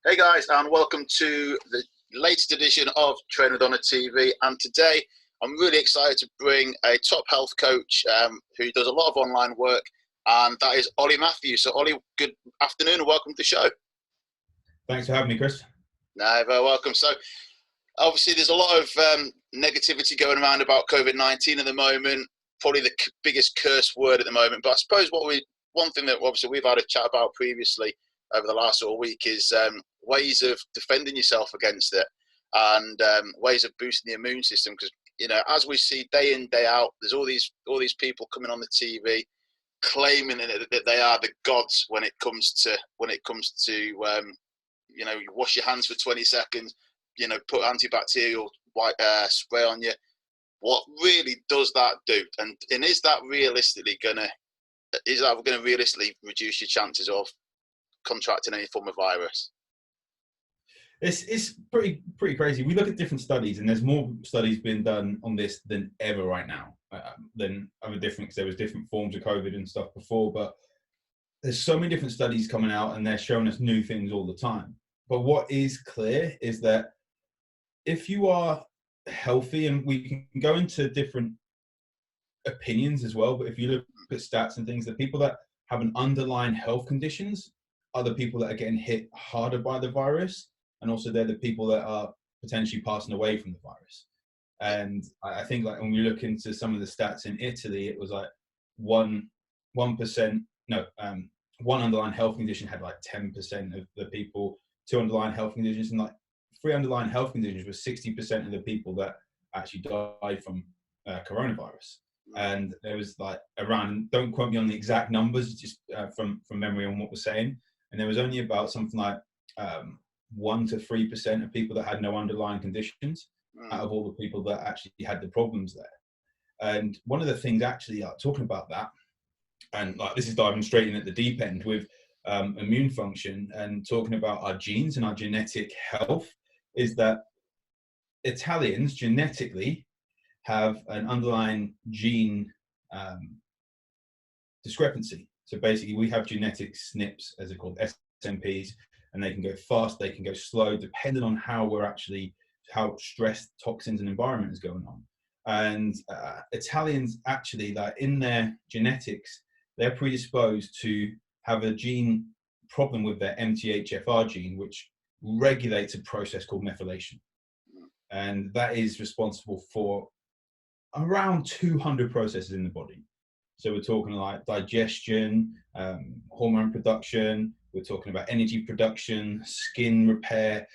Hey guys, and welcome to the latest edition of Train with Honor TV. And today I'm really excited to bring a top health coach who does a lot of online work, and that is Ollie Matthews. So Ollie, good afternoon and welcome to the show. Thanks for having me, Chris. No, very welcome. So obviously there's a lot of negativity going around about COVID-19 at the moment, probably the biggest curse word at the moment. But I suppose one thing that obviously we've had a chat about previously over the last sort of week is ways of defending yourself against it, and ways of boosting the immune system. Because as we see day in day out, there's all these people coming on the TV claiming that they are the gods when it comes to you wash your hands for 20 seconds, put antibacterial spray on you. What really does that do? And is that gonna realistically reduce your chances of contracting any form of virus? It's pretty crazy. We look at different studies, and there's more studies being done on this than ever right now. Than other different, because there was different forms of COVID and stuff before, but there's so many different studies coming out, and they're showing us new things all the time. But what is clear is that if you are healthy, and we can go into different opinions as well, but if you look at stats and things, the people that have an underlying health conditions are the people that are getting hit harder by the virus, and also they're the people that are potentially passing away from the virus. And I think, like, when we look into some of the stats in Italy, it was like 1%, one underlying health condition had like 10% of the people, two underlying health conditions, and like three underlying health conditions were 60% of the people that actually died from coronavirus. And there was like around, don't quote me on the exact numbers, just from memory on what we're saying. And there was only about something like 1 to 3% of people that had no underlying conditions out of all the people that actually had the problems there. And one of the things actually, talking about that, and like this is diving straight in at the deep end with immune function and talking about our genes and our genetic health, is that Italians genetically have an underlying gene discrepancy. So basically we have genetic SNPs, as they're called, SNPs, and they can go fast, they can go slow, depending on how stressed toxins and environment is going on. And Italians actually, like, in their genetics, they're predisposed to have a gene problem with their MTHFR gene, which regulates a process called methylation. And that is responsible for around 200 processes in the body. So we're talking like digestion, hormone production, we're talking about energy production, skin repair,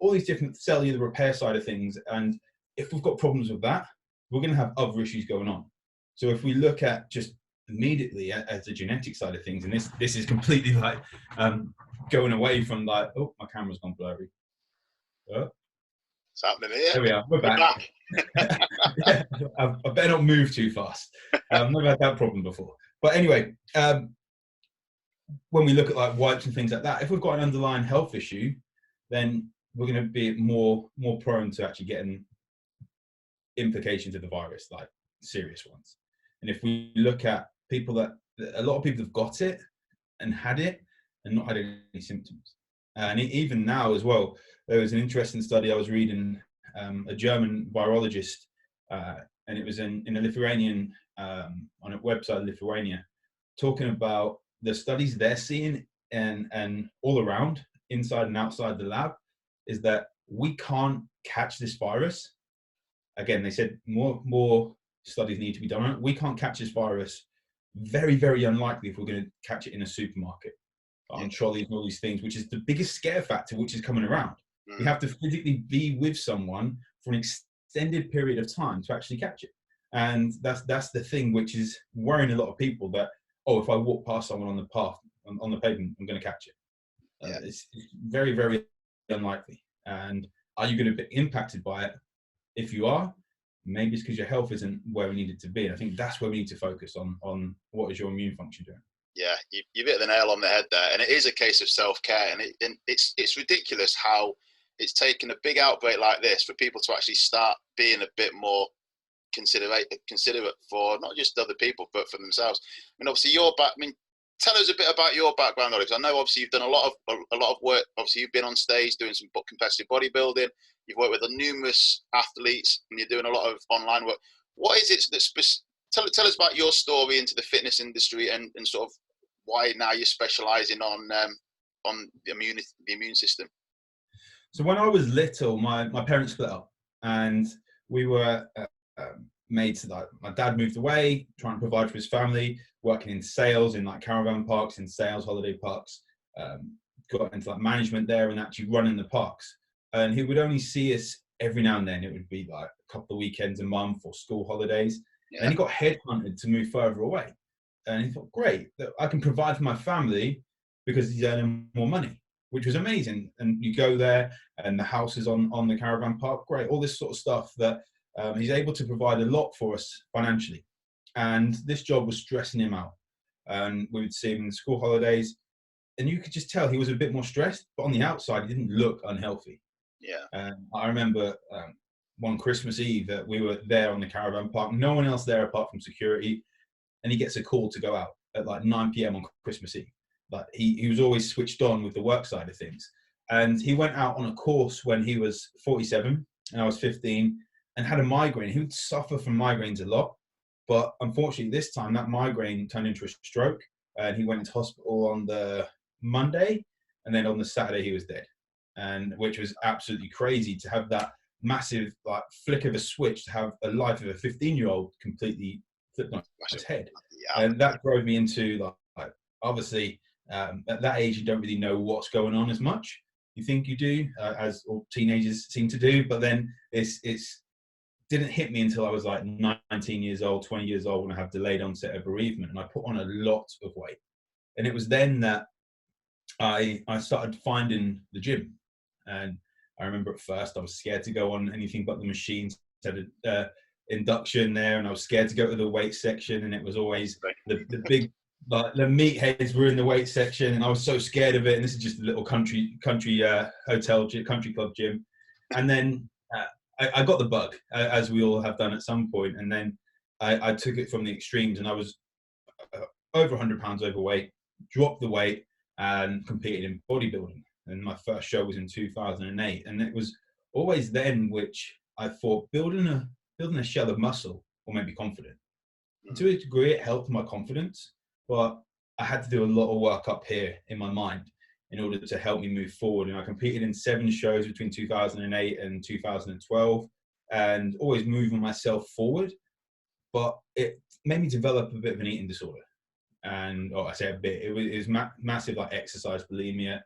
all these different cellular repair side of things. And if we've got problems with that, we're going to have other issues going on. So if we look at just immediately at the genetic side of things, and this is completely like going away from like, oh, my camera's gone blurry. Oh. It's happening here. There we are. We're back. Yeah, I better not move too fast. I've never had that problem before. But anyway, when we look at like wipes and things like that, if we've got an underlying health issue, then we're going to be more prone to actually getting implications of the virus, like serious ones. And if we look at people a lot of people have got it and had it and not had any symptoms. And even now as well, there was an interesting study I was reading, a German virologist, and it was in a Lithuanian, on a website in Lithuania, talking about the studies they're seeing and all around, inside and outside the lab, is that we can't catch this virus. Again, they said more studies need to be done on it. We can't catch this virus. Very, very unlikely if we're going to catch it in a supermarket, on trolleys and all these things, which is the biggest scare factor which is coming around. We have to physically be with someone for an extended period of time to actually catch it. And that's the thing which is worrying a lot of people, that, oh, if I walk past someone on the path, on the pavement, I'm going to catch it. It's very, very unlikely. And are you going to be impacted by it? If you are, maybe it's because your health isn't where we need it to be. And I think that's where we need to focus on what is your immune function doing. Yeah, you hit the nail on the head there, and it is a case of self-care, and it's ridiculous how it's taken a big outbreak like this for people to actually start being a bit more considerate for not just other people but for themselves. I mean, obviously you're back. I mean, tell us a bit about your background, Ollie. 'Cause I know obviously you've done a lot of work. Obviously, you've been on stage doing some competitive bodybuilding. You've worked with numerous athletes, and you're doing a lot of online work. What is it that tell us about your story into the fitness industry, and sort of why now you're specialising on the immune system. So when I was little, my parents split up, and we were made to, like, my dad moved away, trying to provide for his family, working in sales in like caravan parks, in sales holiday parks, got into like management there and actually running the parks. And he would only see us every now and then. It would be like a couple of weekends a month or school holidays. Yeah. And he got headhunted to move further away. And he thought, great, I can provide for my family because he's earning more money, which was amazing. And you go there and the house is on the caravan park, great, all this sort of stuff that he's able to provide a lot for us financially. And this job was stressing him out. And we would see him in the school holidays, and you could just tell he was a bit more stressed, but on the outside, he didn't look unhealthy. Yeah. I remember one Christmas Eve that we were there on the caravan park, no one else there apart from security, and he gets a call to go out at like 9 p.m. on Christmas Eve. Like he was always switched on with the work side of things. And he went out on a course when he was 47 and I was 15 and had a migraine. He would suffer from migraines a lot, but unfortunately this time that migraine turned into a stroke, and he went into hospital on the Monday, and then on the Saturday he was dead. And which was absolutely crazy to have that massive like flick of a switch, to have a life of a 15-year-old completely flipped on its head. Yeah. And that drove me into like obviously at that age you don't really know what's going on as much. You think you do, as all teenagers seem to do, but then it's didn't hit me until I was like 19 years old, 20 years old, when I have delayed onset of bereavement, and I put on a lot of weight. And it was then that I started finding the gym. And I remember at first I was scared to go on anything but the machines. Had an induction there, and I was scared to go to the weight section, and it was always the big, like the meatheads were in the weight section, and I was so scared of it. And this is just a little country hotel country club gym. And then I got the bug, as we all have done at some point, and then I took it from the extremes, and I was over 100 pounds overweight, dropped the weight, and competed in bodybuilding. And my first show was in 2008, and it was always then which I thought building a shell of muscle will make me confident. And to a degree, it helped my confidence, but I had to do a lot of work up here in my mind in order to help me move forward. And I competed in 7 shows between 2008 and 2012, and always moving myself forward. But it made me develop a bit of an eating disorder. And I say a bit, it was massive, like exercise bulimia,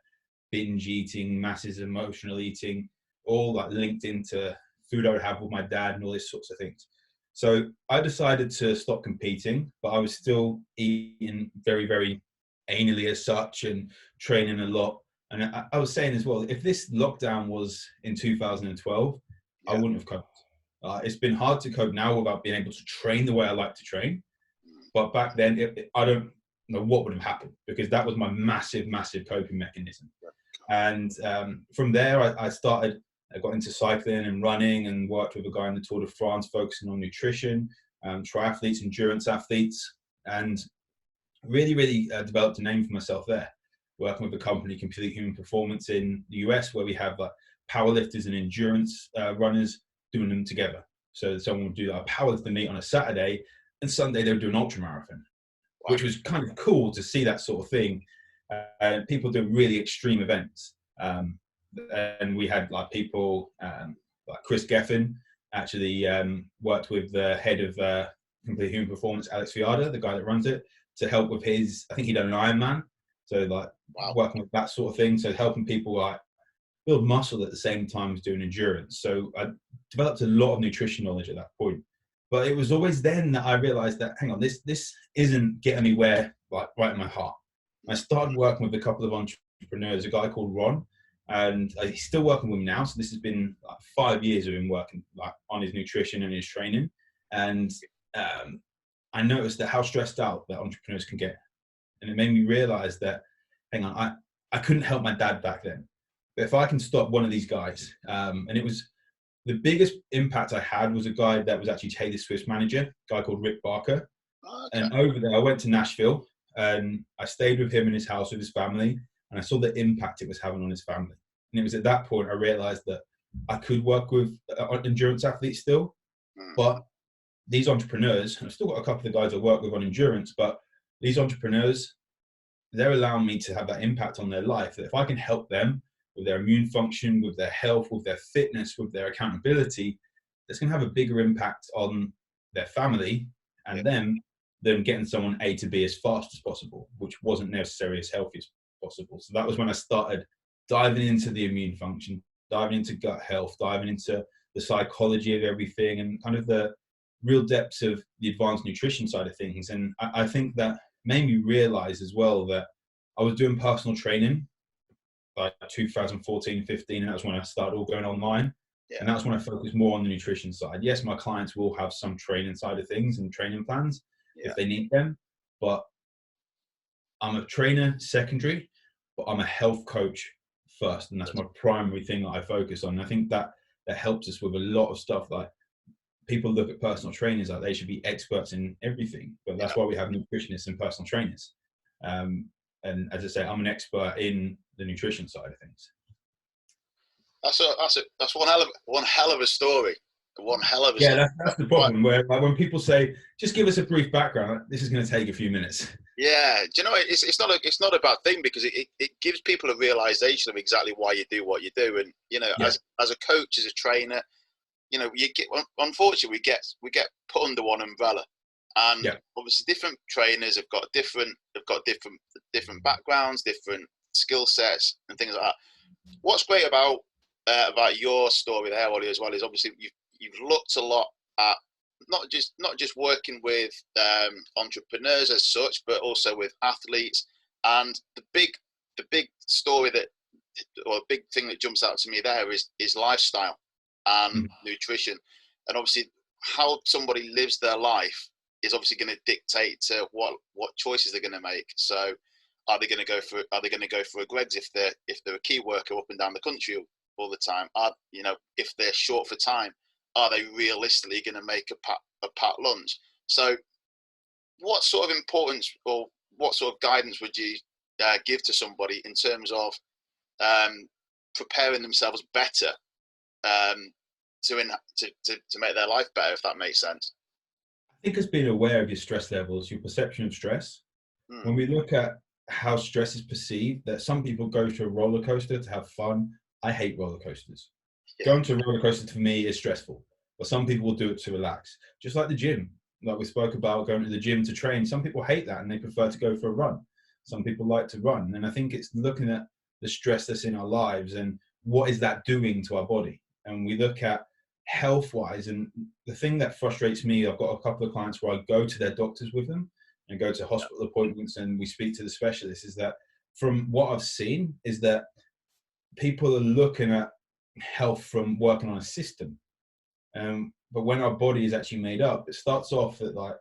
binge eating, massive emotional eating, all like linked into food I would have with my dad and all these sorts of things. So I decided to stop competing, but I was still eating very, very anally as such, and training a lot. And I was saying as well, if this lockdown was in 2012, I wouldn't have coped. It's been hard to cope now without being able to train the way I like to train. But back then, I don't know what would have happened, because that was my massive, massive coping mechanism. And from there, I got into cycling and running, and worked with a guy in the Tour de France focusing on nutrition, triathletes, endurance athletes, and really, really developed a name for myself there, working with a company, Complete Human Performance, in the US, where we have like powerlifters and endurance runners doing them together. So someone would do a powerlifting meet on a Saturday, and Sunday they would do an ultra marathon, which was kind of cool to see that sort of thing. People do really extreme events. And we had like people like Chris Geffen actually worked with the head of Complete Human Performance, Alex Fiada, the guy that runs it, to help with his, I think he'd done an Ironman. So like working with that sort of thing. So helping people like build muscle at the same time as doing endurance. So I developed a lot of nutrition knowledge at that point. But it was always then that I realized that, hang on, this isn't getting me where, like, right in my heart. I started working with a couple of entrepreneurs, a guy called Ron, and he's still working with me now. So this has been like 5 years of him working like on his nutrition and his training. And I noticed that how stressed out that entrepreneurs can get. And it made me realize that, hang on, I couldn't help my dad back then. But if I can stop one of these guys, and it was, the biggest impact I had was a guy that was actually Taylor Swift's manager, a guy called Rick Barker. Okay. And over there, I went to Nashville, And I stayed with him in his house with his family, and I saw the impact it was having on his family. And it was at that point I realized that I could work with endurance athletes still, but these entrepreneurs, I've still got a couple of guys I work with on endurance, but these entrepreneurs, they're allowing me to have that impact on their life. That if I can help them with their immune function, with their health, with their fitness, with their accountability, that's going to have a bigger impact on their family and them than getting someone A to B as fast as possible, which wasn't necessarily as healthy as possible. So that was when I started diving into the immune function, diving into gut health, diving into the psychology of everything, and kind of the real depths of the advanced nutrition side of things. And I think that made me realize as well that I was doing personal training like 2014, 15, and that's when I started all going online. Yeah. And that's when I focused more on the nutrition side. Yes, my clients will have some training side of things and training plans if they need them, but I'm a trainer secondary, but I'm a health coach first, and that's my primary thing that I focus on. And I think that helps us with a lot of stuff. Like, people look at personal trainers like they should be experts in everything, but that's why we have nutritionists and personal trainers. And as I say, I'm an expert in the nutrition side of things. That's one hell of a story. One hell of a story. Yeah, that's the problem. Where like, when people say, "Just give us a brief background," this is going to take a few minutes. Yeah, do you know, it's not a bad thing, because it gives people a realization of exactly why you do what you do. And you know, as a coach, as a trainer, you know, unfortunately we get put under one umbrella, and obviously different trainers have got different backgrounds, different skill sets, and things like that. What's great about your story there, Ollie, as well, is obviously you've looked a lot at not just working with entrepreneurs as such, but also with athletes. And the big story or big thing that jumps out to me there is lifestyle and nutrition. And obviously how somebody lives their life is obviously going to dictate to what choices they're going to make. So are they going to go for a Greggs if they're a key worker up and down the country all the time? If they're short for time, are they realistically going to make a packed lunch? So what sort of importance or what sort of guidance would you give to somebody in terms of preparing themselves better to make their life better, if that makes sense? I think it's being aware of your stress levels, your perception of stress. When we look at how stress is perceived, that some people go to a roller coaster to have fun. I hate roller coasters. Going to a roller coaster for me is stressful, but some people will do it to relax. Just like the gym, like we spoke about going to the gym to train. Some people hate that and they prefer to go for a run. Some people like to run. And I think it's looking at the stress that's in our lives and what is that doing to our body. And we look at health-wise, and the thing that frustrates me, I've got a couple of clients where I go to their doctors with them and go to hospital appointments and we speak to the specialists, is that from what I've seen is that people are looking at health from working on a system. But when our body is actually made up, it starts off at like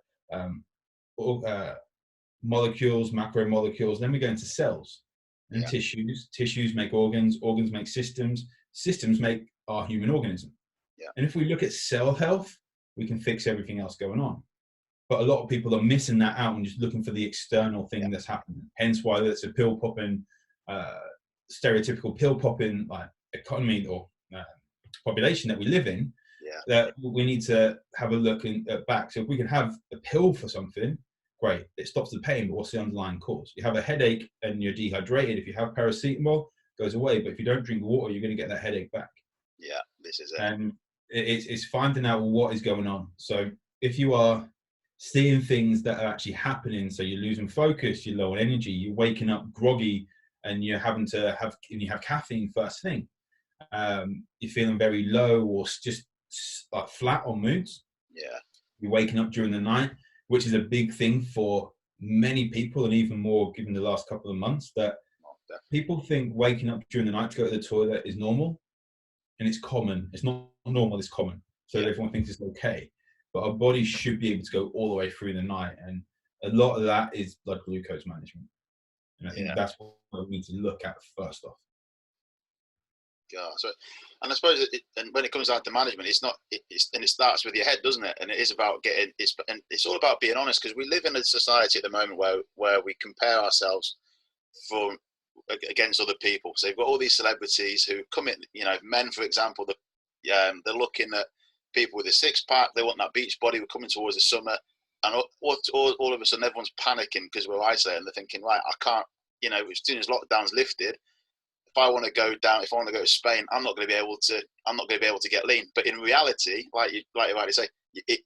molecules, macromolecules, then we go into cells and tissues. Tissues make organs, organs make systems, systems make our human organism. And if we look at cell health, we can fix everything else going on. But a lot of people are missing that out and just looking for the external thing that's happening. Hence why there's a pill popping, stereotypical pill popping like economy or population that we live in. That we need to have a look back. So if we can have a pill for something, great, it stops the pain, but what's the underlying cause? You have a headache and you're dehydrated. If you have paracetamol, it goes away. But if you don't drink water, you're going to get that headache back. Yeah, this is it. And it's finding out what is going on. So if you are seeing things that are actually happening, so you're losing focus, you're low on energy, you're waking up groggy, and you're having to have caffeine first thing, you're feeling very low or just like flat on moods. You're waking up during the night, which is a big thing for many people, and even more given the last couple of months, that people think waking up during the night to go to the toilet is normal, and it's common. It's not normal, it's common. So everyone thinks it's okay. But our body should be able to go all the way through the night. And a lot of that is blood glucose management. And I think that's what we need to look at first off. Yeah. So, and I suppose and when it comes down to management, it's not. And it starts with your head, doesn't it? And it is about getting. It's all about being honest, because we live in a society at the moment where we compare ourselves for against other people. So you've got all these celebrities who come in. You know, men, for example, they're looking at people with a six pack. They want that beach body. We're coming towards the summer, and all of a sudden everyone's panicking because we're isolated. And they're thinking, right, I can't. You know, as soon as lockdown's lifted, if I want to go down, if I want to go to Spain, I'm not going to be able to get lean. But in reality, like you rightly say,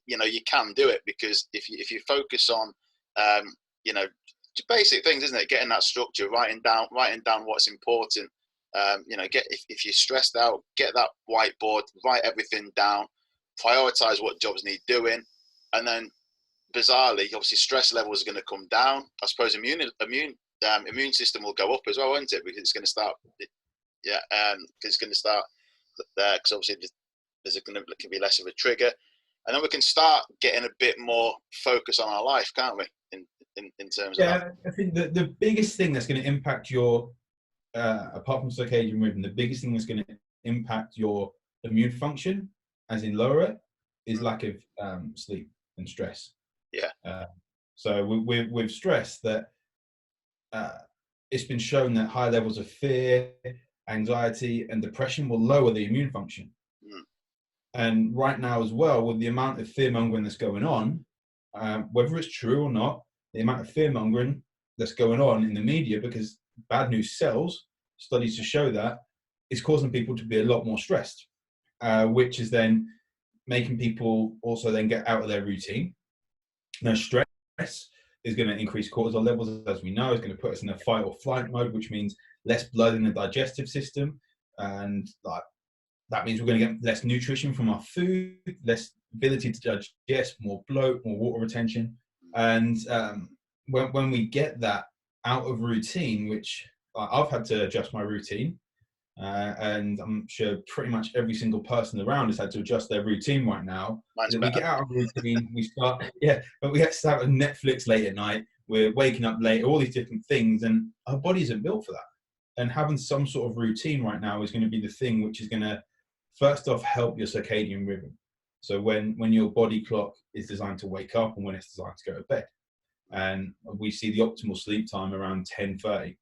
you know, you can do it, because if you focus on, you know, basic things, isn't it? Getting that structure, writing down what's important. You know, if you're stressed out, get that whiteboard, write everything down, prioritize what jobs need doing, and then bizarrely, obviously, stress levels are going to come down. I suppose immune system will go up as well, won't it? Because it's going to start, it's going to start there, because obviously there's going to can be less of a trigger, and then we can start getting a bit more focus on our life, can't we? In terms of that. I think the biggest thing that's going to impact your, apart from circadian rhythm, the biggest thing that's going to impact your immune function, as in lower it, is lack of sleep and stress. Yeah. So with stress, that it's been shown that high levels of fear, anxiety, and depression will lower the immune function. And right now as well, with the amount of fear mongering that's going on, whether it's true or not, the amount of fear mongering that's going on in the media, because bad news sells, studies to show that, is causing people to be a lot more stressed, which is then making people also then get out of their routine. Now, stress is going to increase cortisol levels, as we know. It's going to put us in a fight or flight mode, which means less blood in the digestive system, and that means we're going to get less nutrition from our food, less ability to digest, more bloat, more water retention. And when we get that out of routine, which I've had to adjust my routine, and I'm sure pretty much every single person around has had to adjust their routine right now. We get out of routine, we start, but we get to start with Netflix late at night, we're waking up late, all these different things, and our body isn't built for that. And having some sort of routine right now is going to be the thing which is going to, first off, help your circadian rhythm. So when your body clock is designed to wake up and when it's designed to go to bed. And we see the optimal sleep time around 10:30,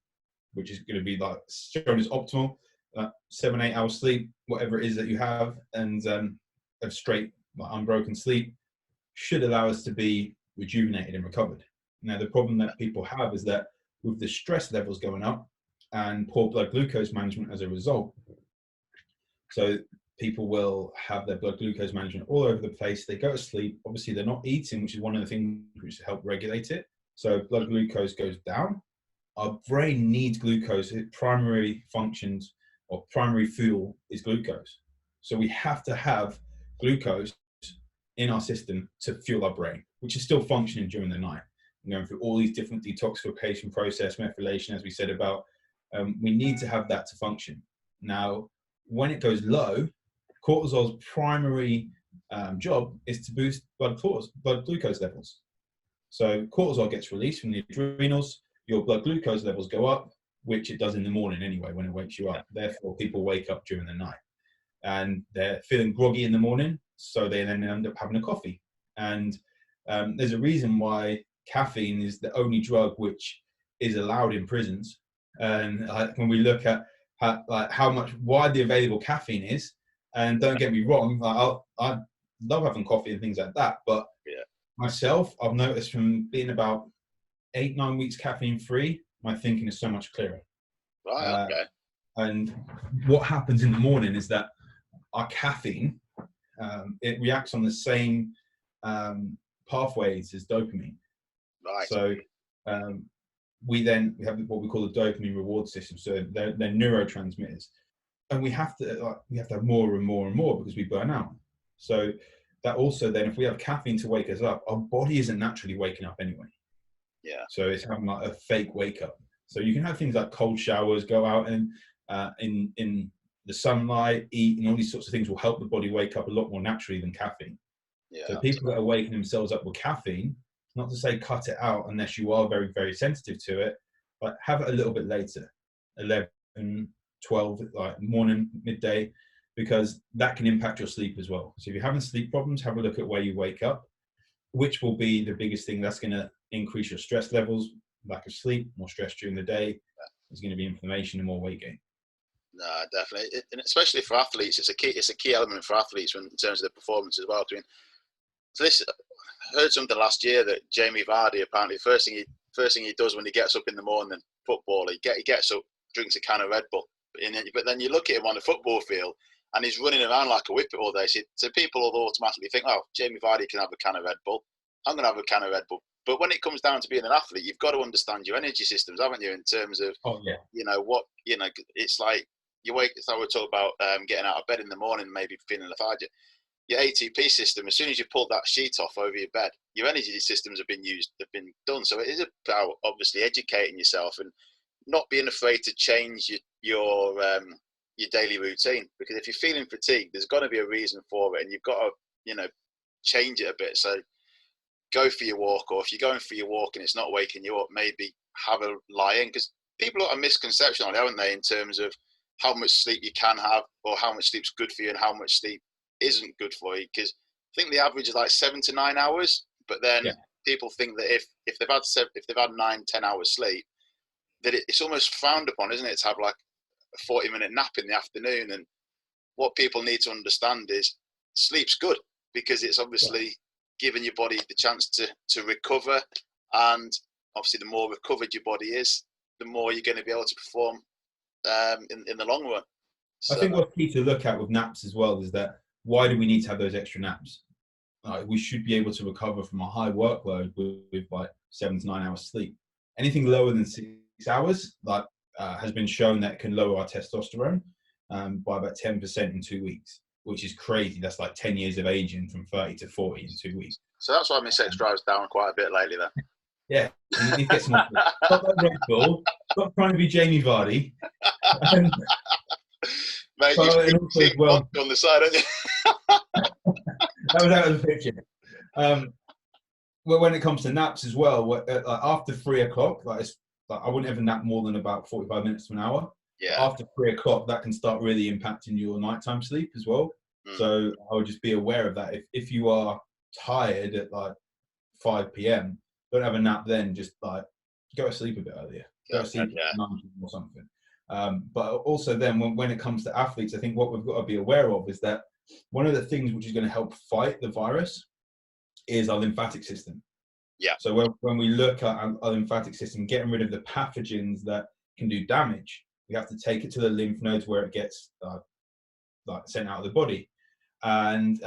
which is going to be like shown as optimal, 7-8 hours sleep, whatever it is that you have, and of straight, like, unbroken sleep should allow us to be rejuvenated and recovered. Now, the problem that people have is that with the stress levels going up and poor blood glucose management as a result, so people will have their blood glucose management all over the place. They go to sleep. Obviously, they're not eating, which is one of the things which help regulate it. So blood glucose goes down. Our brain needs glucose. It primary functions, or primary fuel, is glucose. So we have to have glucose in our system to fuel our brain, which is still functioning during the night. We're going through all these different detoxification process, methylation, as we said about. We need to have that to function. Now, when it goes low, cortisol's primary job is to boost blood glucose levels. So cortisol gets released from the adrenals, your blood glucose levels go up, which it does in the morning anyway when it wakes you up. Therefore, people wake up during the night and they're feeling groggy in the morning, so they then end up having a coffee. And there's a reason why caffeine is the only drug which is allowed in prisons. And when we look at how much widely available caffeine is, and don't get me wrong, I love having coffee and things like that, but myself, I've noticed from being about 8-9 weeks caffeine free, my thinking is so much clearer. Right, okay. And what happens in the morning is that our caffeine, it reacts on the same pathways as dopamine. Right. So we have what we call the dopamine reward system. So they're neurotransmitters, and we have to have more and more and more because we burn out. So that also then, if we have caffeine to wake us up, our body isn't naturally waking up anyway. Yeah. So it's having like a fake wake up. So you can have things like cold showers, go out and in the sunlight, eat, and all these sorts of things will help the body wake up a lot more naturally than caffeine. Yeah. So people that are waking themselves up with caffeine, not to say cut it out unless you are very, very sensitive to it, but have it a little bit later, 11, 12, like morning, midday, because that can impact your sleep as well. So if you're having sleep problems, have a look at where you wake up, which will be the biggest thing. That's going to increase your stress levels, lack of sleep, more stress during the day. There's going to be inflammation and more weight gain. No, definitely, and especially for athletes, it's a key element for athletes in terms of their performance as well. I mean, so this, I heard something last year that Jamie Vardy, apparently first thing he does when he gets up in the morning, football, he gets up, drinks a can of Red Bull, but then you look at him on the football field and he's running around like a whippet all day. So people will automatically think, oh, Jamie Vardy can have a can of Red Bull, I'm going to have a can of Red Bull. But when it comes down to being an athlete, you've got to understand your energy systems, haven't you? In terms of, it's like you wake. It's like we talk about getting out of bed in the morning, maybe feeling lethargic. Your ATP system, as soon as you pull that sheet off over your bed, your energy systems have been done. So it is about obviously educating yourself and not being afraid to change your daily routine. Because if you're feeling fatigued, there's got to be a reason for it, and you've got to change it a bit. So go for your walk, or if you're going for your walk and it's not waking you up, maybe have a lie in, because people have a misconception on it, haven't they, in terms of how much sleep you can have or how much sleep's good for you and how much sleep isn't good for you. Because I think the average is like 7 to 9 hours, but then people think that if they've had 9-10 hours sleep, that it's almost frowned upon, isn't it, to have like a 40-minute nap in the afternoon. And what people need to understand is sleep's good, because it's obviously giving your body the chance to recover, and obviously the more recovered your body is, the more you're going to be able to perform in the long run. So, I think what's key to look at with naps as well is that, why do we need to have those extra naps? We should be able to recover from a high workload with like 7 to 9 hours sleep. Anything lower than 6 hours has been shown that can lower our testosterone by about 10% in 2 weeks, which is crazy. That's like 10 years of aging from 30 to 40 in 2 weeks. So that's why my sex drive's down quite a bit lately then. Yeah, you need to get some more. Stop that Red Bull. Stop trying to be Jamie Vardy. Mate, you've seen on the side, haven't you? That was out of the picture. Well, when it comes to naps as well, after 3 o'clock, I wouldn't ever nap more than about 45 minutes to an hour. Yeah. After 3 o'clock, that can start really impacting your nighttime sleep as well. So I would just be aware of that. If you are tired at like 5 p.m, don't have a nap then. Just like go to sleep a bit earlier. Go to sleep at 9 or something. But also then when it comes to athletes, I think what we've got to be aware of is that one of the things which is going to help fight the virus is our lymphatic system. Yeah. So when we look at our lymphatic system, getting rid of the pathogens that can do damage, we have to take it to the lymph nodes where it gets sent out of the body. And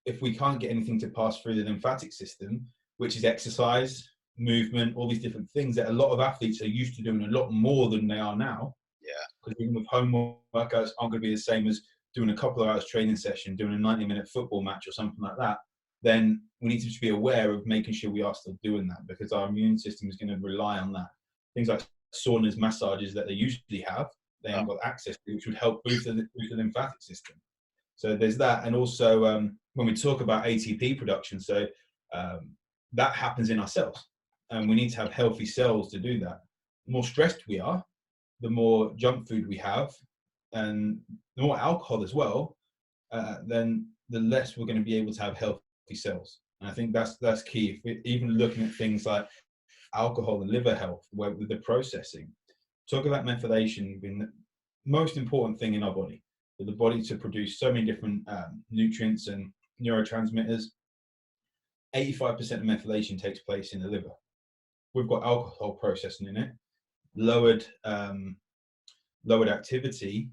if we can't get anything to pass through the lymphatic system, which is exercise, movement, all these different things that a lot of athletes are used to doing a lot more than they are now. Yeah. Because even with home workouts aren't going to be the same as doing a couple of hours training session, doing a 90-minute football match or something like that. Then we need to just be aware of making sure we are still doing that, because our immune system is going to rely on that. Things like saunas, massages that they usually have, they haven't got access to, which would help boost the lymphatic system. So there's that. And also when we talk about ATP production, so that happens in our cells, and we need to have healthy cells to do that. The more stressed we are, the more junk food we have, and the more alcohol as well, then the less we're going to be able to have healthy cells. And I think that's key. Even looking at things like alcohol and liver health, with the processing, talk about methylation being the most important thing in our body, for the body to produce so many different nutrients and neurotransmitters. 85% of methylation takes place in the liver. We've got alcohol processing in it, lowered activity,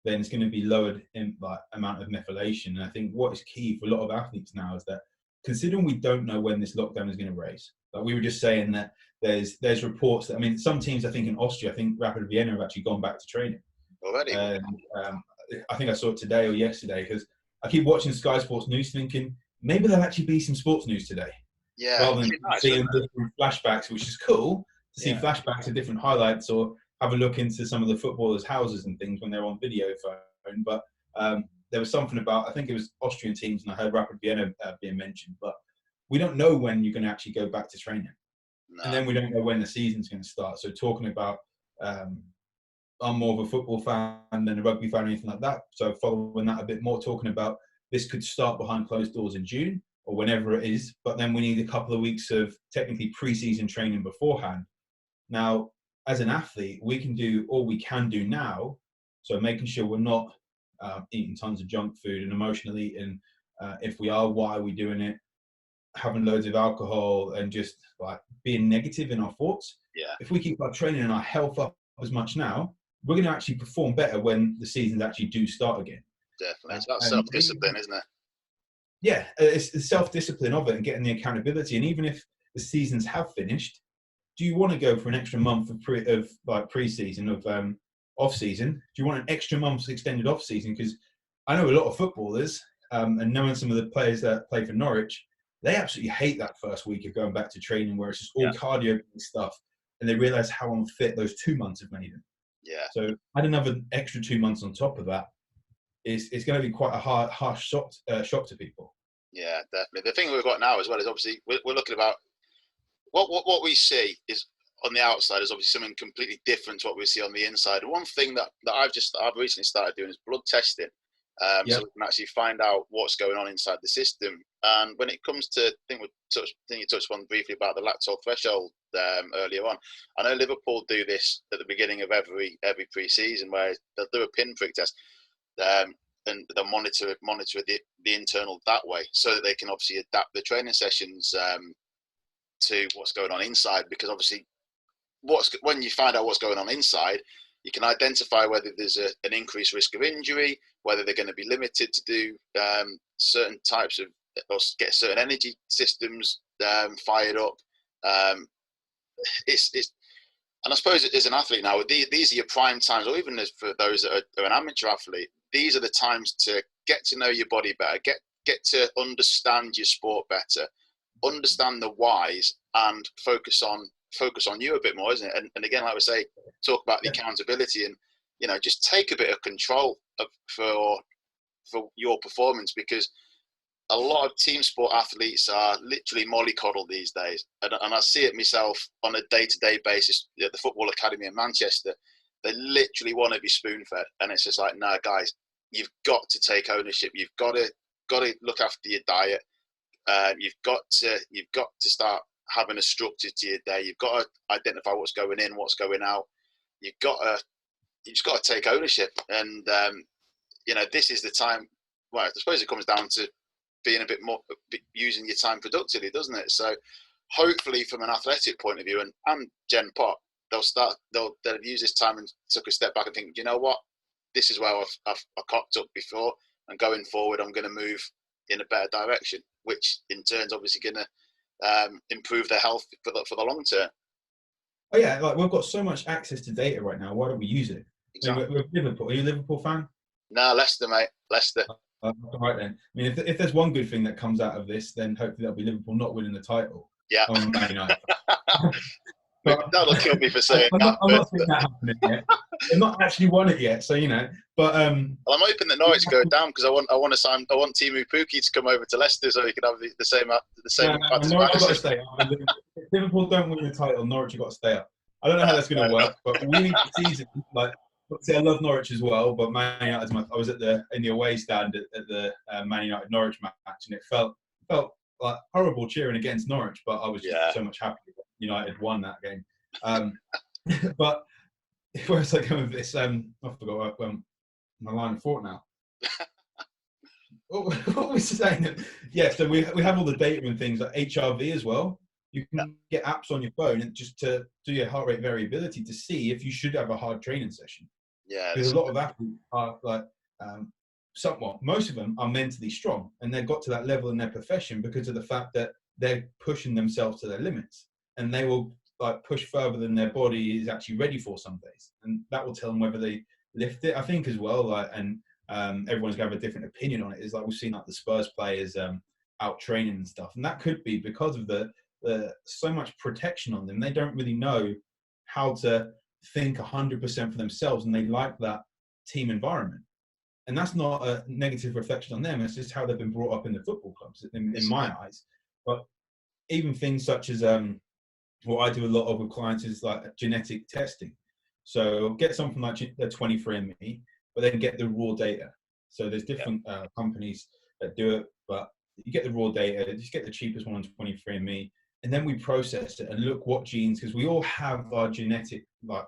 then it's going to be lowered in amount of methylation. And I think what is key for a lot of athletes now is that, considering we don't know when this lockdown is going to raise, like we were just saying that there's reports that, I mean, some teams, I think in Austria, I think Rapid Vienna have actually gone back to training already. I think I saw it today or yesterday, because I keep watching Sky Sports News thinking maybe there'll actually be some sports news today. Yeah. Rather than seeing different flashbacks, which is cool to see flashbacks of different highlights, or have a look into some of the footballers' houses and things when they're on video phone. But there was something about, I think it was Austrian teams, and I heard Rapid Vienna being mentioned. But we don't know when you're going to actually go back to training. No. And then we don't know when the season's going to start. So talking about I'm more of a football fan than a rugby fan or anything like that. So following that a bit more, talking about this could start behind closed doors in June or whenever it is, but then we need a couple of weeks of technically pre-season training beforehand. Now, as an athlete, we can do all we can do now. So making sure we're not eating tons of junk food and emotional eating. If we are, why are we doing it? Having loads of alcohol and just like being negative in our thoughts. Yeah. If we keep our training and our health up as much now, we're going to actually perform better when the seasons actually do start again. Definitely. It's about self-discipline, isn't it? Yeah, it's the self-discipline of it and getting the accountability. And even if the seasons have finished, do you want to go for an extra month of pre-season, of off-season? Do you want an extra month's extended off-season? Because I know a lot of footballers, and knowing some of the players that play for Norwich, they absolutely hate that first week of going back to training where it's just all cardio stuff, and they realise how unfit those 2 months have made them. Yeah. So add another extra 2 months on top of that. It's going to be quite a harsh shock to people. Yeah, definitely. The thing we've got now as well is obviously we're looking about what we see is on the outside is obviously something completely different to what we see on the inside. And one thing that I've recently started doing is blood testing. So we can actually find out what's going on inside the system. And when it comes to, I think you touched on briefly about the lactose threshold earlier on. I know Liverpool do this at the beginning of every pre-season where they'll do a pinprick test, and they'll monitor the internal that way, so that they can obviously adapt the training sessions to what's going on inside. Because obviously, when you find out what's going on inside, you can identify whether there's an increased risk of injury, whether they're going to be limited to do certain types of, or get certain energy systems fired up. It's and I suppose as an athlete now, these are your prime times, or even for those that are an amateur athlete, these are the times to get to know your body better, get to understand your sport better, understand the whys, and focus on you a bit more, isn't it? And again, like we say, talk about the accountability and, just take a bit of control for your performance, because a lot of team sport athletes are literally mollycoddled these days. And I see it myself on a day-to-day basis at the Football Academy in Manchester. They literally want to be spoon-fed. And it's just like, no, guys, you've got to take ownership. You've got to look after your diet. You've got to start having a structure to your day. You've got to identify what's going in, what's going out. You've just got to take ownership. And, this is the time. Well, I suppose it comes down to being a bit more, using your time productively, doesn't it? So hopefully from an athletic point of view, and Gen Pop, they'll use this time and took a step back and think, you know what, this is where I've cocked up before, and going forward, I'm going to move in a better direction, which in turn is obviously going to improve their health for the long term. Oh yeah, like we've got so much access to data right now. Why don't we use it? Exactly. We're Liverpool. Are you a Liverpool fan? No, Leicester, mate. Leicester. Right then. I mean, if there's one good thing that comes out of this, then hopefully that'll be Liverpool not winning the title. Yeah. On Man United. That'll kill me for saying that. I'm not seeing that happening yet. They've not actually won it yet, so But well, I'm hoping that Norwich go down, because I want Timu Pukki to come over to Leicester so he can have the same. Norwich got to stay up. If Liverpool don't win the title, Norwich have got to stay up. I don't know how that's going to work, but we need the season. I love Norwich as well, but Man United. I was in the away stand at the Man United Norwich match, and it felt like horrible cheering against Norwich, but I was just so much happy that United won that game. But where was I going with this? I forgot my line of thought now. What was I saying? Yeah, so we have all the data and things like HRV as well. You can get apps on your phone and just to do your heart rate variability to see if you should have a hard training session. Yeah, because a lot of athletes are like, most of them are mentally strong, and they've got to that level in their profession because of the fact that they're pushing themselves to their limits, and they will push further than their body is actually ready for some days, and that will tell them whether they lift it. I think as well, everyone's gonna have a different opinion on it. Is we've seen the Spurs players out training and stuff, and that could be because of the so much protection on them. They don't really know how to think 100% for themselves, and they like that team environment. And that's not a negative reflection on them. It's just how they've been brought up in the football clubs, in my eyes. But even things such as what I do a lot of with clients is genetic testing. So get something like the 23andMe, but then get the raw data. So there's different companies that do it, but you get the raw data, just get the cheapest one on 23andMe, and then we process it and look what genes, because we all have our genetic like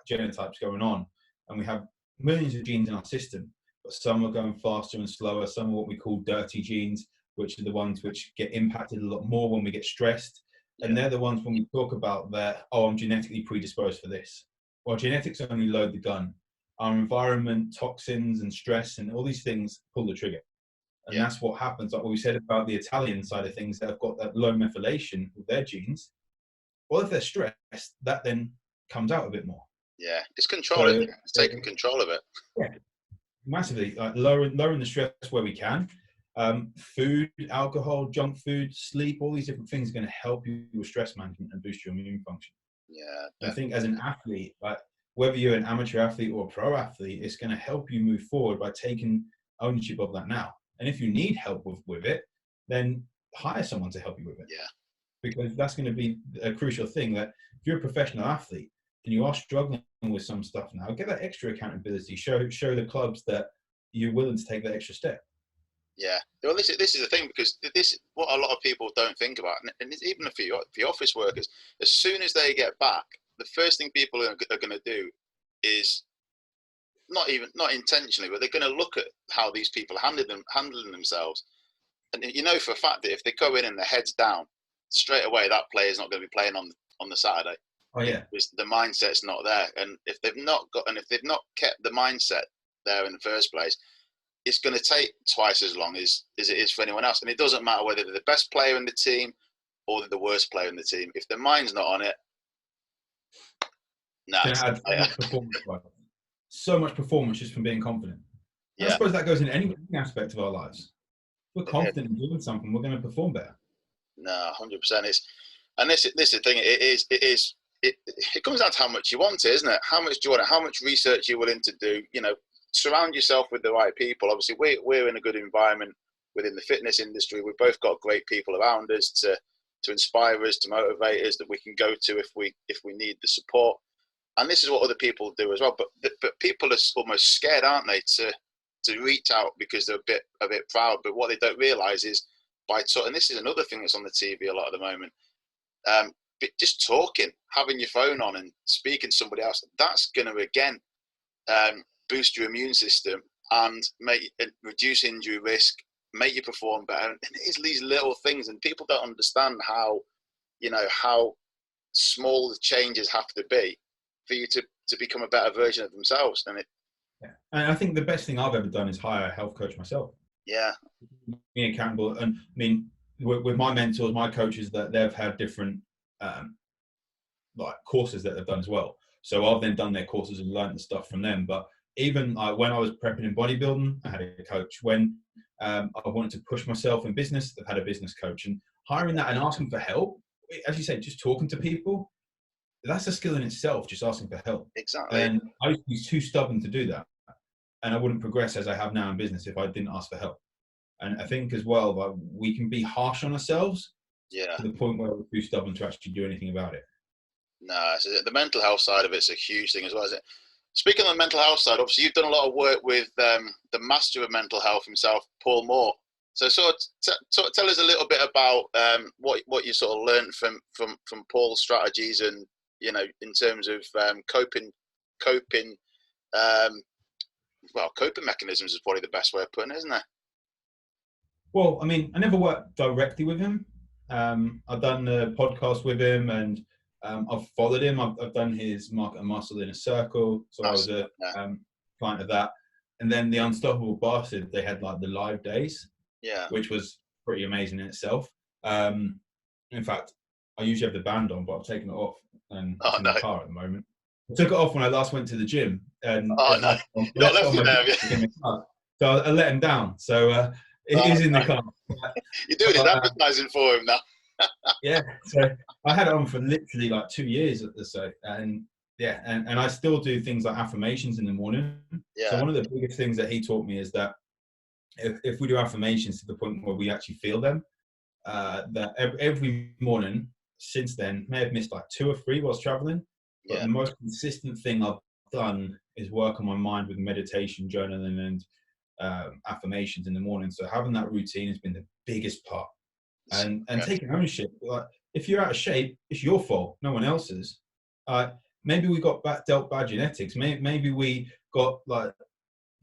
genotypes going on, and we have millions of genes in our system, but some are going faster and slower. Some are what we call dirty genes, which are the ones which get impacted a lot more when we get stressed. And they're the ones when we talk about that, oh, I'm genetically predisposed for this. Well, genetics only load the gun. Our environment, toxins and stress and all these things pull the trigger. And that's what happens. Like what we said about the Italian side of things, that have got that low methylation with their genes. Well, if they're stressed, that then comes out a bit more. Yeah, it's control, isn't it? It's taking control of it. Yeah, massively. Like lowering the stress where we can. Food, alcohol, junk food, sleep, all these different things are going to help you with stress management and boost your immune function. Yeah, I think as an athlete, like whether you're an amateur athlete or a pro athlete, it's going to help you move forward by taking ownership of that now. And if you need help with it, then hire someone to help you with it. Yeah. Because that's going to be a crucial thing, that if you're a professional athlete and you are struggling with some stuff now, get that extra accountability. Show the clubs that you're willing to take that extra step. Yeah. Well, this is the thing, because this is what a lot of people don't think about, and it's even for your office workers. As soon as they get back, the first thing people are going to do is not intentionally, but they're going to look at how these people are handling themselves, and you know for a fact that if they go in and their heads down, straight away that player's not going to be playing on the Saturday. Oh yeah, because the mindset's not there, and if they've not kept the mindset there in the first place, it's going to take twice as long as it is for anyone else. And it doesn't matter whether they're the best player in the team or they're the worst player in the team. If their mind's not on it, so much performance just from being confident. I suppose that goes in any aspect of our lives. If we're confident in doing something, we're going to perform better. No, 100%. This is the thing. It comes down to how much you want it, isn't it? How much do you want it? How much research you're willing to do? You know, surround yourself with the right people. Obviously, we're in a good environment within the fitness industry. We've both got great people around us to inspire us, to motivate us, that we can go to if we need the support. And this is what other people do as well. But people are almost scared, aren't they, to reach out because they're a bit proud. But what they don't realise is and this is another thing that's on the TV a lot at the moment. But just talking, having your phone on and speaking to somebody else, that's going to again boost your immune system and reduce injury risk, make you perform better. And it's these little things, and people don't understand how small the changes have to be for you to become a better version of themselves. And I think the best thing I've ever done is hire a health coach myself. Yeah. Being accountable. And I mean, with my mentors, my coaches, that they've had different like courses that they've done as well. So I've then done their courses and learned the stuff from them. But even when I was prepping in bodybuilding, I had a coach. When I wanted to push myself in business, I've had a business coach. And hiring that and asking for help, as you say, just talking to people, that's a skill in itself, just asking for help. Exactly. And I used to be too stubborn to do that. And I wouldn't progress as I have now in business if I didn't ask for help. And I think as well, that we can be harsh on ourselves to the point where we're too stubborn to actually do anything about it. No, so the mental health side of it's a huge thing as well, isn't it? Speaking on the mental health side, obviously you've done a lot of work with the master of mental health himself, Paul Moore. So sort of tell us a little bit about what you sort of learned from Paul's strategies, and in terms of coping mechanisms is probably the best way of putting it, isn't it? Well, I mean, I never worked directly with him. I've done the podcast with him, and I've followed him. I've done his Market and Muscle in a Circle, so I was a client of that. And then the Unstoppable Bastard, they had like the live days, which was pretty amazing in itself. In fact, I usually have the band on, but I've taken it off and it's in the car at the moment. I took it off when I last went to the gym, and so I let him down. So it is in the car. You're doing his advertising for him now. Yeah, so I had it on for literally like 2 years or so, and and I still do things like affirmations in the morning. So one of the biggest things that he taught me is that if we do affirmations to the point where we actually feel them, that every morning since then, may have missed like 2 or 3 whilst traveling, But Yeah. the most consistent thing I've done is work on my mind with meditation, journaling, and affirmations in the morning. So having that routine has been the biggest part. And taking ownership. Like, if you're out of shape, it's your fault, no one else's. Maybe we got dealt bad genetics. Maybe we got like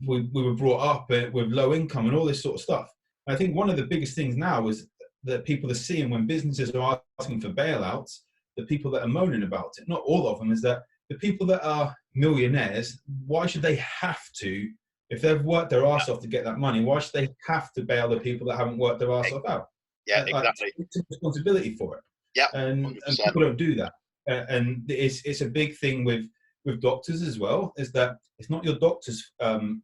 we were brought up with low income and all this sort of stuff. And I think one of the biggest things now is that people are seeing when businesses are asking for bailouts, the people that are moaning about it, not all of them, is that the people that are millionaires, why should they have to, if they've worked their arse off to get that money, why should they have to bail the people that haven't worked their arse off out? Yeah, exactly. Take responsibility for it. Yeah, and people don't do that. And it's a big thing with doctors as well, is that it's not your doctor's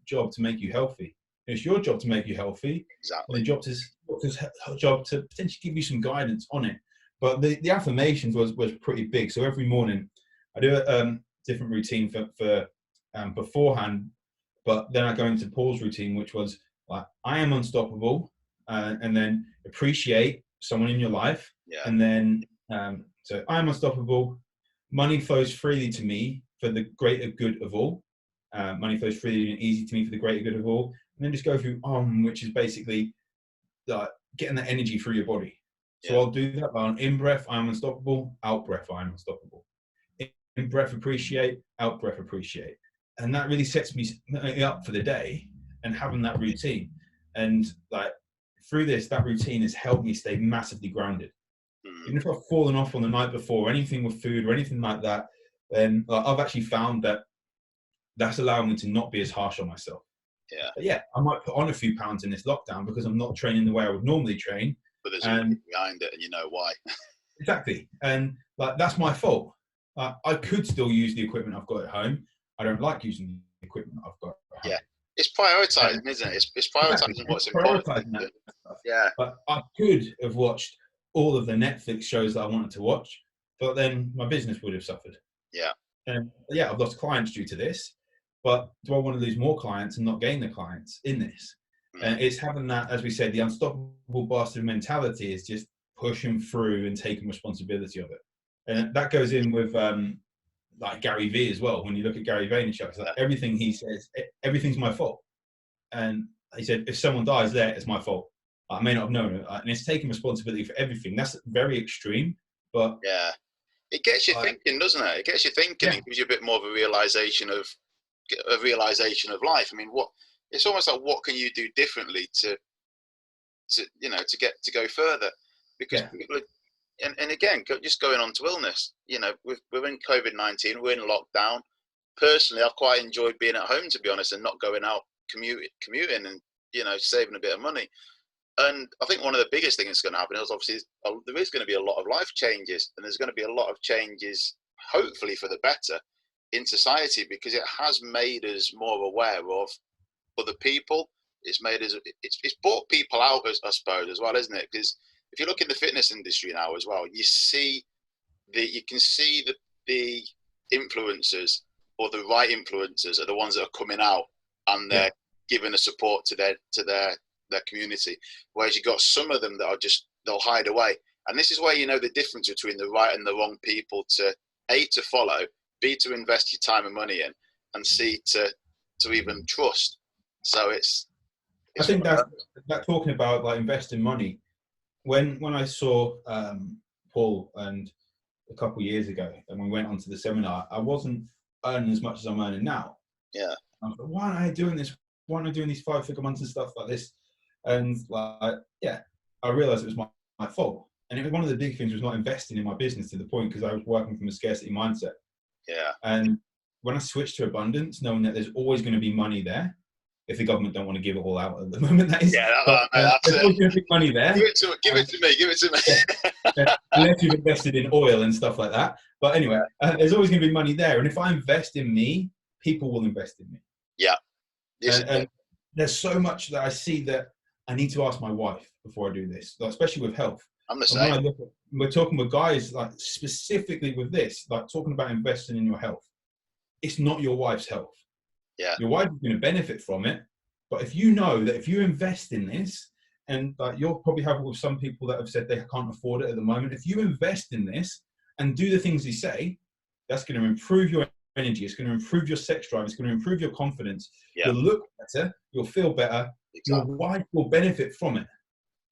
job to make you healthy. It's your job to make you healthy. Exactly. And the doctor's job to potentially give you some guidance on it. But the affirmations was pretty big. So every morning I do a different routine for beforehand, but then I go into Paul's routine, which was like, I am unstoppable, and then appreciate someone in your life. Yeah. And then so I am unstoppable. Money flows freely to me for the greater good of all. Money flows freely and easy to me for the greater good of all. And then just go through which is basically getting that energy through your body. So I'll do that on in breath, I am unstoppable. Out breath, I am unstoppable. In breath, appreciate. Out breath, appreciate. And that really sets me up for the day, and having that routine. And like through this, that routine has helped me stay massively grounded. Even if I've fallen off on the night before, or anything with food or anything like that, then I've actually found that that's allowing me to not be as harsh on myself. Yeah. But yeah, I might put on a few pounds in this lockdown because I'm not training the way I would normally train. But there's a reason behind it, and you know why. Exactly. And like, that's my fault. I could still use the equipment I've got at home. I don't like using the equipment I've got at home. Yeah. It's prioritizing, isn't it? It's prioritizing what's important. That stuff. Yeah. But I could have watched all of the Netflix shows that I wanted to watch, but then my business would have suffered. Yeah. And yeah, I've lost clients due to this, but do I want to lose more clients and not gain the clients in this? It's having that, as we said, the unstoppable bastard mentality is just pushing through and taking responsibility of it. And that goes in with like Gary Vee as well. When you look at Gary Vaynerchuk, it's like everything he says, everything's my fault. And he said, if someone dies there, it's my fault. I may not have known it. And it's taking responsibility for everything. That's very extreme, but yeah, it gets you thinking, doesn't it? It gets you thinking. Yeah. It gives you a bit more of a realization of life. I mean, it's almost like, what can you do differently to go further? Because people are, and again, just going on to illness. We're in COVID-19. We're in lockdown. Personally, I've quite enjoyed being at home, to be honest, and not going out commuting and saving a bit of money. And I think one of the biggest things that's going to happen is obviously there is going to be a lot of life changes, and there's going to be a lot of changes, hopefully for the better, in society, because it has made us more aware of other people. It's made us, it's brought people out, I suppose, as well, isn't it? Because if you look in the fitness industry now as well, you can see the influencers, or the right influencers, are the ones that are coming out and they're giving a support to their community, whereas you got some of them that are they'll hide away. And this is where the difference between the right and the wrong people to follow, B, to invest your time and money in, and C, to even trust. So I think that talking about like investing money, when I saw Paul and a couple of years ago, and we went onto the seminar, I wasn't earning as much as I'm earning now. Yeah. I was like, why aren't I doing this? Why aren't I doing these 5-figure months and stuff like this? And I realized it was my fault. And one of the big things was not investing in my business to the point, because I was working from a scarcity mindset. Yeah. And when I switched to abundance, knowing that there's always going to be money there, if the government don't want to give it all out at the moment, that is. Yeah, there's always going to be money there. Give it to me. Unless you've invested in oil and stuff like that. But anyway, there's always going to be money there. And if I invest in me, people will invest in me. Yeah. And there's so much that I see that I need to ask my wife before I do this, especially with health. I'm the same. We're talking with guys, like specifically with this, like talking about investing in your health. It's not your wife's health. Yeah. Your wife is going to benefit from it. But if you know that if you invest in this, and like you'll probably have with some people that have said they can't afford it at the moment, if you invest in this and do the things you say, That's going to improve your energy. It's going to improve your sex drive. It's going to improve your confidence. Yeah. You'll look better. You'll feel better. Your Exactly. wife will benefit from it.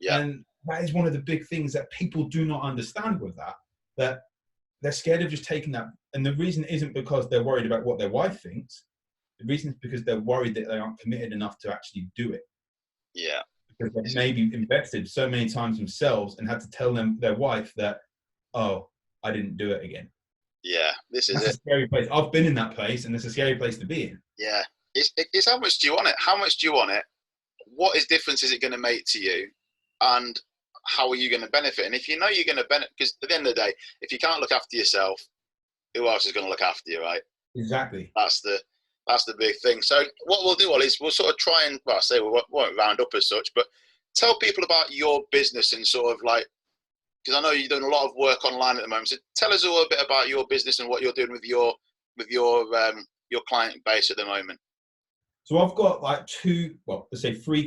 Yeah. And that is one of the big things that people do not understand with that they're scared of just taking that. And the reason isn't because they're worried about what their wife thinks. The reason is because they're worried that they aren't committed enough to actually do it. Yeah. Because they've maybe invested so many times themselves and had to tell their wife that, oh, I didn't do it again. Yeah, this is That's it. a scary place. I've been in that place, and it's a scary place to be in. Yeah. It's how much do you want it? How much do you want it? What difference is it going to make to you? And how are you going to benefit? And if you know you're going to benefit, because at the end of the day, if you can't look after yourself, who else is going to look after you, right? Exactly. That's the big thing. So what we'll do, Ollie, is we'll sort of try and, well, I say we won't round up as such, but tell people about your business and sort of like, because I know you're doing a lot of work online at the moment. So tell us all a bit about your business and what you're doing with your client base at the moment. So I've got like three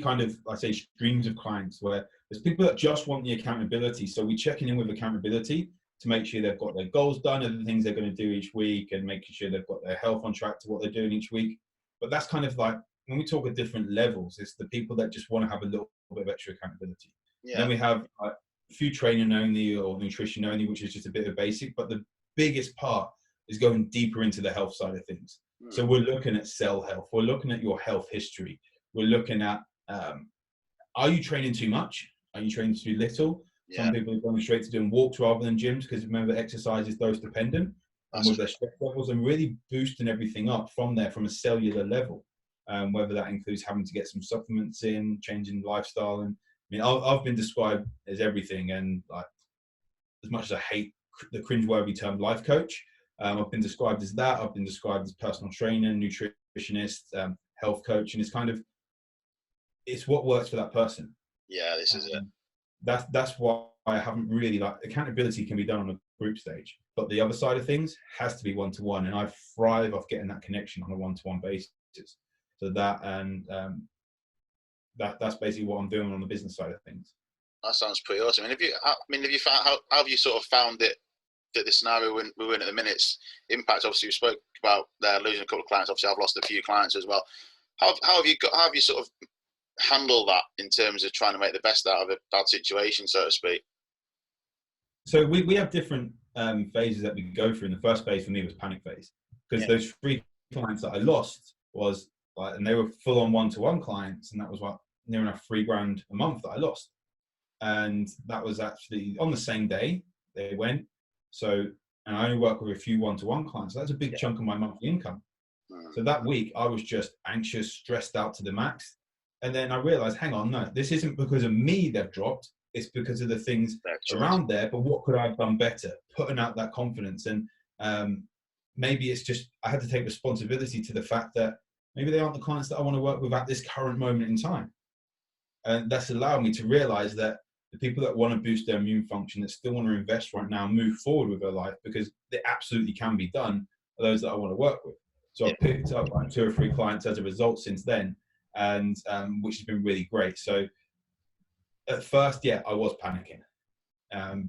kind of, streams of clients where there's people that just want the accountability. So we're checking in with accountability to make sure they've got their goals done and the things they're going to do each week, and making sure they've got their health on track to what they're doing each week. But that's kind of like, when we talk at different levels, it's the people that just want to have a little bit of extra accountability. Yeah. Then we have a few training only or nutrition only, which is just a bit of basic. But the biggest part is going deeper into the health side of things. So we're looking at cell health. We're looking at your health history. We're looking at, are you training too much? Are you training too little? Yeah. Some people are going straight to doing walks rather than gyms, because remember, exercise is dose dependent. And with their stress levels, and really boosting everything up from there, from a cellular level, whether that includes having to get some supplements in, changing lifestyle. And I mean, I've been described as everything, and like, as much as I hate the cringeworthy term life coach, I've been described as that. I've been described as personal trainer, nutritionist, health coach, and it's what works for that person. Yeah, this is it. That's why I haven't really, like, accountability can be done on a group stage, but the other side of things has to be one-to-one, and I thrive off getting that connection on a one-to-one basis. So that, and that's basically what I'm doing on the business side of things. That sounds pretty awesome. And have you found, how have you sort of found it, that the scenario we're in at the minute's impact? Obviously, we spoke about losing a couple of clients. Obviously, I've lost a few clients as well. How have you sort of handled that in terms of trying to make the best out of a bad situation, so to speak? So we have different phases that we go through. And the first phase for me was panic phase, because those 3 clients that I lost was like, and they were full on one-to-one clients, and that was what, near enough $3,000 a month that I lost. And that was actually on the same day they went. So, and I only work with a few one-to-one clients. So that's a big chunk of my monthly income. So that week I was just anxious, stressed out to the max. And then I realized, hang on, no, this isn't because of me they've dropped. It's because of the things around there. But what could I have done better? Putting out that confidence. And maybe it's just, I had to take responsibility to the fact that maybe they aren't the clients that I want to work with at this current moment in time. And that's allowed me to realize that the people that want to boost their immune function, that still want to invest right now, move forward with their life, because it absolutely can be done, are those that I want to work with. So I've picked up like 2 or 3 clients as a result since then, and which has been really great. So at first, I was panicking,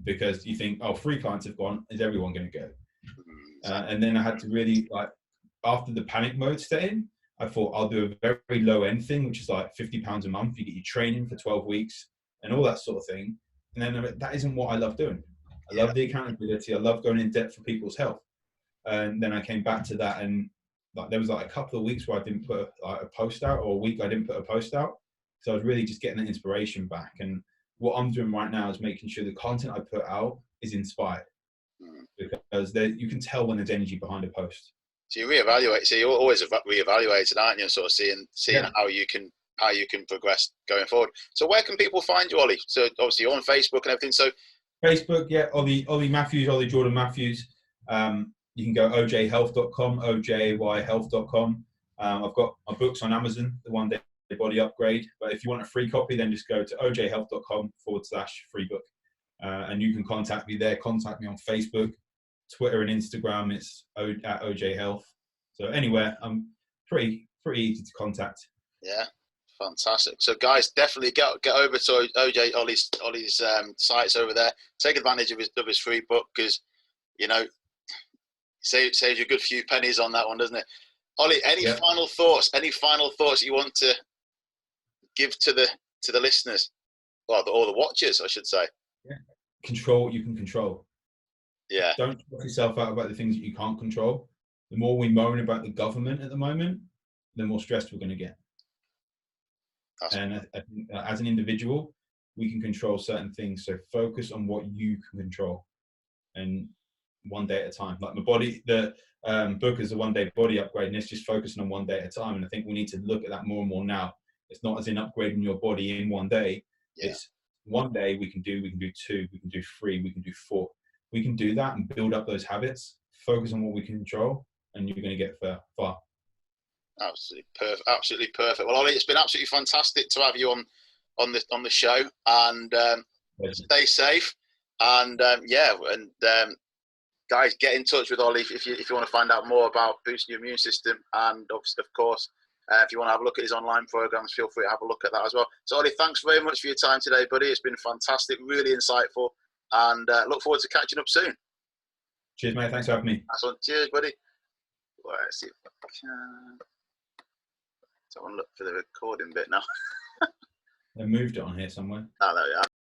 because you think, oh, 3 clients have gone, is everyone going to go? And then I had to really, like, after the panic mode set in, I thought I'll do a very, very low end thing, which is like £50 a month. You get your training for 12 weeks and all that sort of thing. And then that isn't what I love doing. I love the accountability. I love going in depth for people's health. And then I came back to that, and like, there was like a couple of weeks where I didn't put a post out, or a week I didn't put a post out. So I was really just getting the inspiration back. And what I'm doing right now is making sure the content I put out is inspired, because you can tell when there's energy behind a post. So you reevaluate. So you're always reevaluating, aren't you? Sort of seeing how you can progress going forward. So where can people find you, Ollie? So obviously you're on Facebook and everything. So Facebook, Ollie Matthews, Ollie Jordan Matthews. You can go ojhealth.com, ojayhealth.com. I've got my books on Amazon, the One Day Body Upgrade. But if you want a free copy, then just go to ojhealth.com/free book. And you can contact me there. Contact me on Facebook, Twitter and Instagram. It's at OJ Health. So anywhere, I'm pretty easy to contact. Yeah, fantastic. So guys, definitely get over to Ollie's sites over there. Take advantage of his free book, because saves you a good few pennies on that one, doesn't it? Ollie, any Yeah. final thoughts? Any final thoughts you want to give to the listeners, or the watchers, I should say? Yeah. Control what you can control. Yeah. Don't talk yourself out about the things that you can't control. The more we moan about the government at the moment, the more stressed we're going to get. And I think as an individual, we can control certain things. So focus on what you can control, and one day at a time. Like my body, the book is a 1 day body upgrade, and it's just focusing on 1 day at a time. And I think we need to look at that more and more now. It's not as in upgrading your body in 1 day. Yeah. It's 1 day we can do 2, we can do 3, we can do 4. We can do that and build up those habits. Focus on what we can control, and you're going to get far. Absolutely perfect. Absolutely perfect. Well, Ollie, it's been absolutely fantastic to have you on the show, and stay safe. And guys, get in touch with Ollie if you want to find out more about boosting your immune system. And obviously, of course, if you want to have a look at his online programs, feel free to have a look at that as well. So, Ollie, thanks very much for your time today, buddy. It's been fantastic, really insightful, and look forward to catching up soon. Cheers, mate. Thanks for having me. That's one. Cheers, buddy. Well, let's see if I can. So I want to look for the recording bit now. They moved it on here somewhere. Oh, there we are.